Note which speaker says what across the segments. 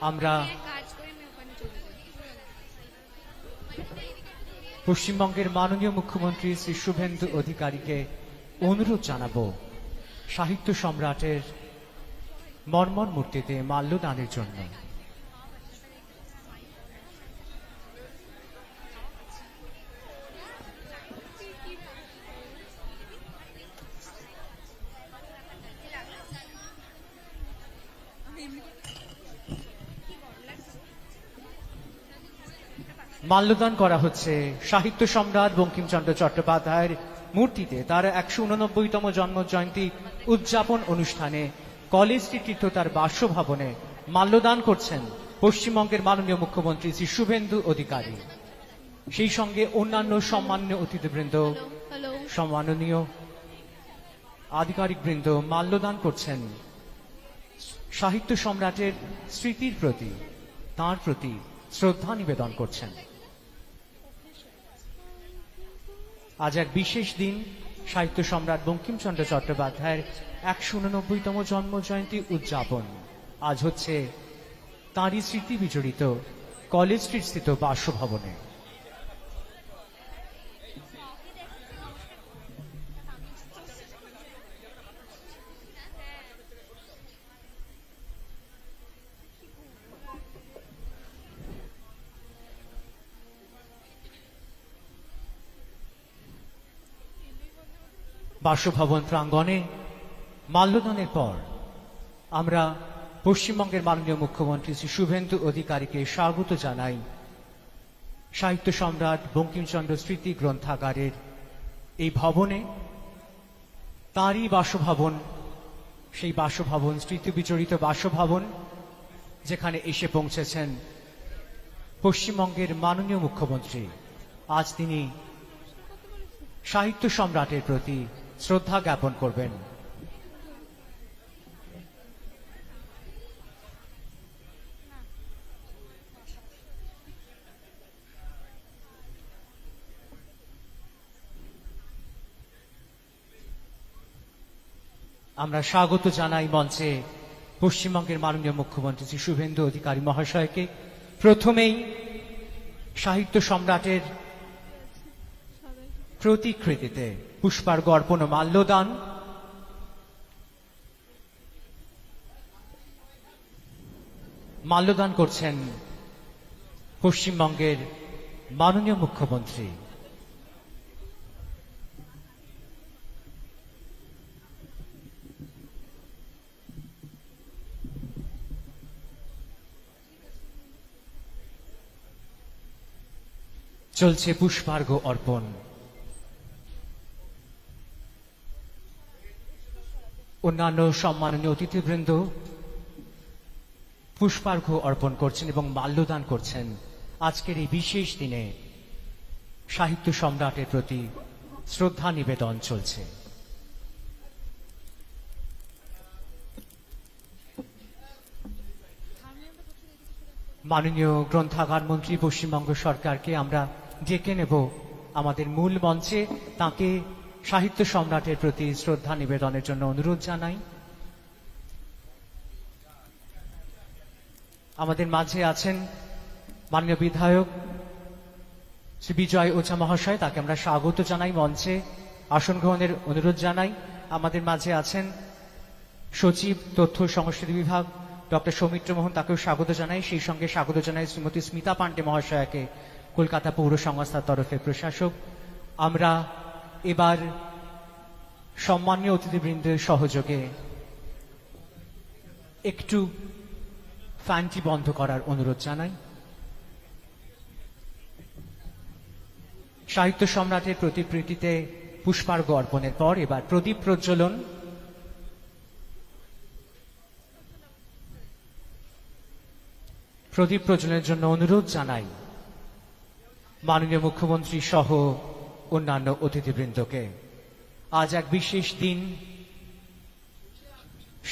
Speaker 1: আমরা পশ্চিমবঙ্গের মাননীয় মুখ্যমন্ত্রী শ্রী শুভেন্দু অধিকারীকে অনুরোধ জানাবো সাহিত্য সম্রাটের মর্মর মূর্তিতে মাল্যদানের জন্য। মাল্যদান করা হচ্ছে সাহিত্য সম্রাট বঙ্কিমচন্দ্র চট্টোপাধ্যায়ের মূর্তিতে তার ১৮৯তম জন্ম জয়ন্তী উদযাপন অনুষ্ঠানে কলেজ স্ট্রিট তার বাসভবনে মাল্যদান করছেন পশ্চিমবঙ্গের মাননীয় মুখ্যমন্ত্রী শ্রী শুভেন্দু অধিকারী। সেই সঙ্গে অন্যান্য সম্মানীয় অতিথিবৃন্দ, সম্মাননীয় আধিকারিকবৃন্দ মাল্যদান করছেন সাহিত্য সম্রাটের স্মৃতির প্রতি, তাঁর প্রতি শ্রদ্ধা নিবেদন করছেন। আজ এক বিশেষ দিন, সাহিত্য সম্রাট বঙ্কিমচন্দ্র চট্টোপাধ্যায়ের ১৮৯তম জন্ম জয়ন্তী উদযাপন। আজ হচ্ছে তাঁরই স্মৃতি বিজড়িত কলেজ স্ট্রিট স্থিত বাসভবনে। বাসভবন প্রাঙ্গণে মাল্যদানের পর আমরা পশ্চিমবঙ্গের মাননীয় মুখ্যমন্ত্রী শ্রী শুভেন্দু অধিকারীকে স্বাগত জানাই সাহিত্য সম্রাট বঙ্কিমচন্দ্র স্মৃতি গ্রন্থাগারের এই ভবনে। তাঁরই বাসভবন, সেই বাসভবন স্মৃতি বিজড়িত বাসভবন, যেখানে এসে পৌঁছেছেন পশ্চিমবঙ্গের মাননীয় মুখ্যমন্ত্রী। আজ তিনি সাহিত্য সম্রাটের প্রতি শ্রদ্ধা জ্ঞাপন করবেন। আমরা স্বাগত জানাই মঞ্চে পশ্চিমবঙ্গের মাননীয় মুখ্যমন্ত্রী শ্রী শুভেন্দু অধিকারী মহাশয়কে। প্রথমেই সাহিত্য সম্রাটের প্রতিকৃতিতে পুষ্পার্ঘ্য অর্পণ ও মাল্যদান। মাল্যদান করছেন পশ্চিমবঙ্গের মাননীয় মুখ্যমন্ত্রী। চলছে পুষ্পার্ঘ্য অর্পণ। অন্যান্য সম্মাননীয় অতিথিবৃন্দ পুষ্পার্ঘ্য অর্পণ করছেন এবং মাল্যদান করছেন। আজকের এই বিশেষ দিনে সাহিত্য সম্রাটের প্রতি শ্রদ্ধা নিবেদন চলছে। মাননীয় গ্রন্থাগার মন্ত্রী পশ্চিমবঙ্গ সরকারকে আমরা ডেকে নেব আমাদের মূল মঞ্চে। তাকে সাহিত্য সম্রাটের প্রতি শ্রদ্ধা নিবেদনের জন্য অনুরোধ জানাই। আমাদের মাঝে আছেন মাননীয় বিধায়ক শ্রী বিজয় ওঝা মহাশয়, তাকে আমরা স্বাগত জানাই, মঞ্চে আসন গ্রহণের অনুরোধ জানাই। আমাদের মাঝে আছেন সচিব তথ্য সংস্কৃতি বিভাগ ডক্টর সৌমিত্র মোহন, তাকেও স্বাগত জানাই। সেই সঙ্গে স্বাগত জানাই শ্রীমতী স্মিতা পান্ডে মহাশয়াকে, কলকাতা পৌর সংস্থার তরফে প্রশাসক। আমরা এবার সম্মানীয় অতিথিবৃন্দের সহযোগে একটু ফ্যানটি বন্ধ করার অনুরোধ জানাই। সাহিত্য সম্রাটের প্রতিকৃতিতে পুষ্পার্ঘ্য অর্পণের পর এবার প্রদীপ প্রজ্বলন। প্রদীপ প্রজ্বলনের জন্য অনুরোধ জানাই মাননীয় মুখ্যমন্ত্রী সহ অন্যান্য অতিথিবৃন্দকে। আজ এক বিশেষ দিন,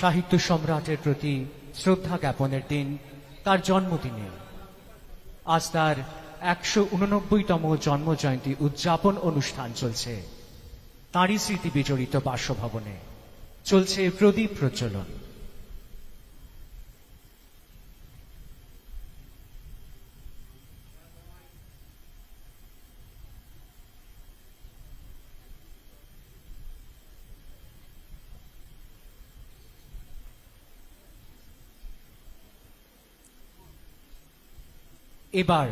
Speaker 1: সাহিত্য সম্রাটের প্রতি শ্রদ্ধা জ্ঞাপনের দিন, তার জন্মদিনে। আজ তার ১৮৯তম জন্ম জয়ন্তী উদযাপন অনুষ্ঠান চলছে তাঁরই স্মৃতি বিজড়িত বাসভবনে। চলছে প্রদীপ প্রজ্বলন। এবার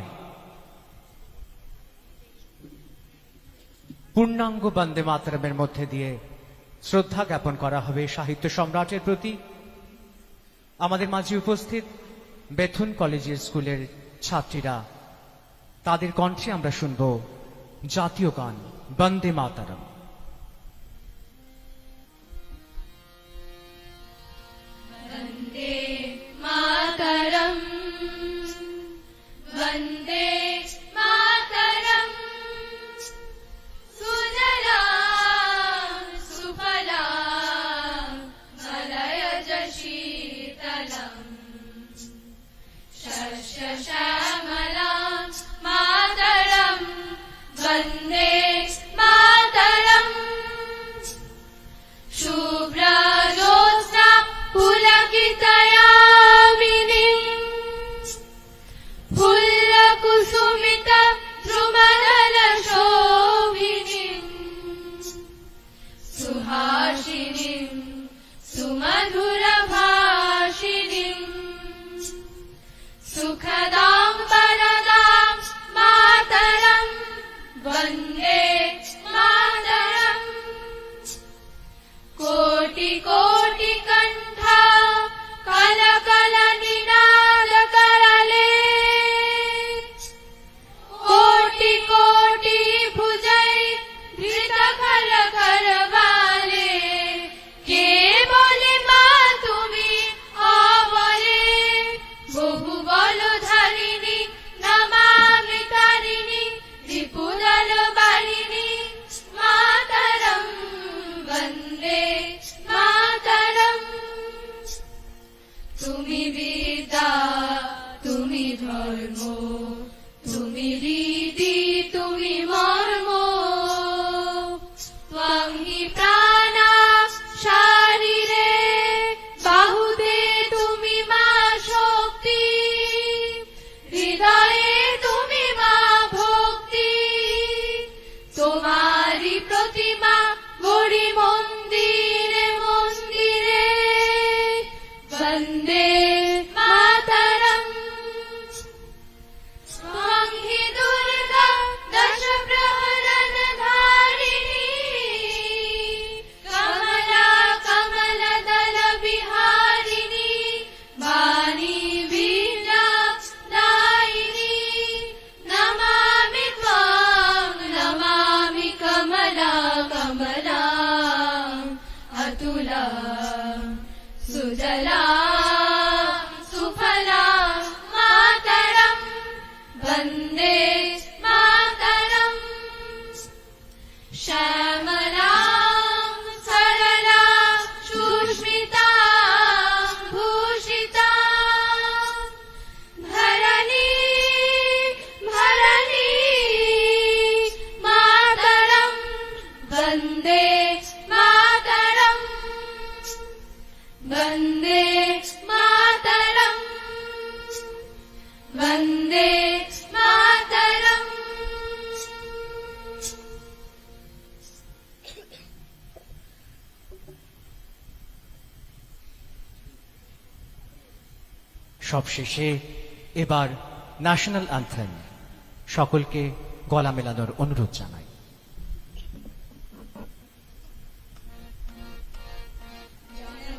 Speaker 1: পূর্ণাঙ্গ বন্দে মাতরমের মধ্যে দিয়ে শ্রদ্ধা জ্ঞাপন করা হবে সাহিত্য সম্রাটের প্রতি। আমাদের মাঝে উপস্থিত বেথুন কলেজের স্কুলের ছাত্রীরা, তাদের কণ্ঠে আমরা শুনব জাতীয় গান বন্দে মাতরম।
Speaker 2: वन्दे मातरम् वन्दे मातरम् सुजला सुफला मलयज शीतलम् शस्य श्यामला मातरम् वन्दे मातरम् शुभ्रजोत्स्ना पुलकितयामिनीं फुल्लकुसुमित द्रुमदलशोभिनीं सुहासिनीं सुमधुरभाषिणीं सुखदां वरदां मातरं वन्दे मातरम् कोटि कोटि कण्ठा कल कल निनाद करले कोटि कोटि भुजै धृत खल करवाले के बोले मा तुमी अबले बहु बल धारिणी नमामि तारिणी रिपुदल बालिनी मातरं वन्दे मातरम् तुमि विद्या तुमि धर्म तुमि रीति तुमि मर्म त्वं हि प्राणा शारीरे बाहुते तुमि मा शक्ति हृदये तुमि मा भक्ति তোমারি প্রতিমা গড়ি মন্দিরে মন্দিরে বন্দে মাতরম ত্বং হি দুর্গা দশ প্রহরণ ধারিণী কমলা কমল দল বিহারিণী বাণী বীণা দায়িনী নমামি ত্বং নমামি কমলা কমলা अतुला सुजला सुफला मातरम् वन्दे मातरम् श्यामला सरला सुष्मिता भूषिता धरणी भरणी मातरम् वन्दे मातरम् वन्दे मातरम् वन्दे मातरम्
Speaker 1: সবশেষে এবার ন্যাশনাল অ্যান্থেম, সকলকে গলা মেলানোর অনুরোধ জানাই।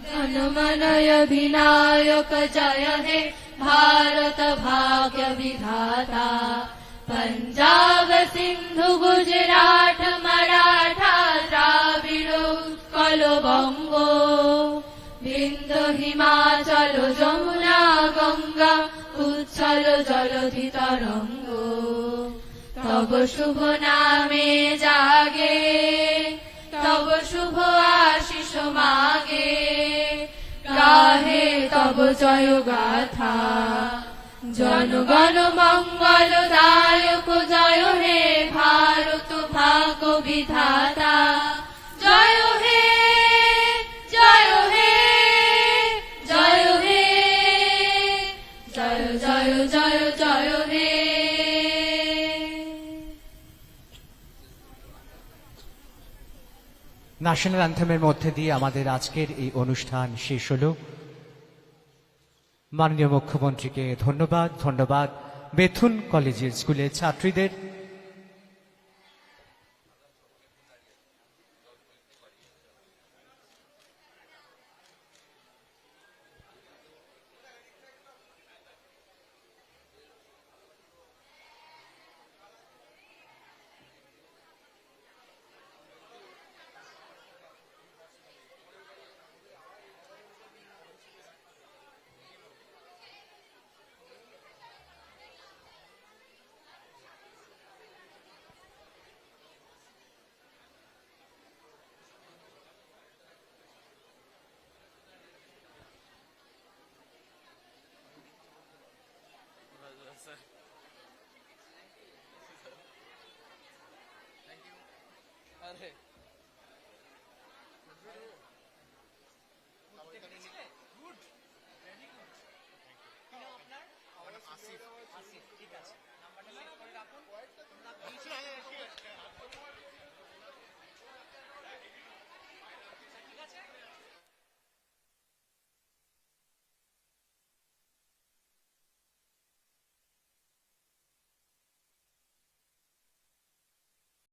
Speaker 2: जनमनय विनायक जय हे भारत भाग्य विधाता पंजाब सिंधु गुजरात मराठा द्राविड़ उत्कल बंग बिंदु हिमाचल जमुना गंगा उच्छल जलधि तरंग तब शुभ नामे जागे तब शुभ आशीष मागे गाहे तब जय गाथा जनगण मंगल दायक जय हे भारत भाग्य विधाता जय हे जय हे जय हे जय जय जय जय हे
Speaker 1: ন্যাশনাল অ্যান্থেমের মধ্যে দিয়ে আমাদের আজকের এই অনুষ্ঠান শেষ হলো। মাননীয় মুখ্যমন্ত্রীকে ধন্যবাদ। বেথুন কলেজের স্কুলের ছাত্রীদের।
Speaker 3: আসিফ। ঠিক আছে, নাম্বারটা সেভ করে রাখুন।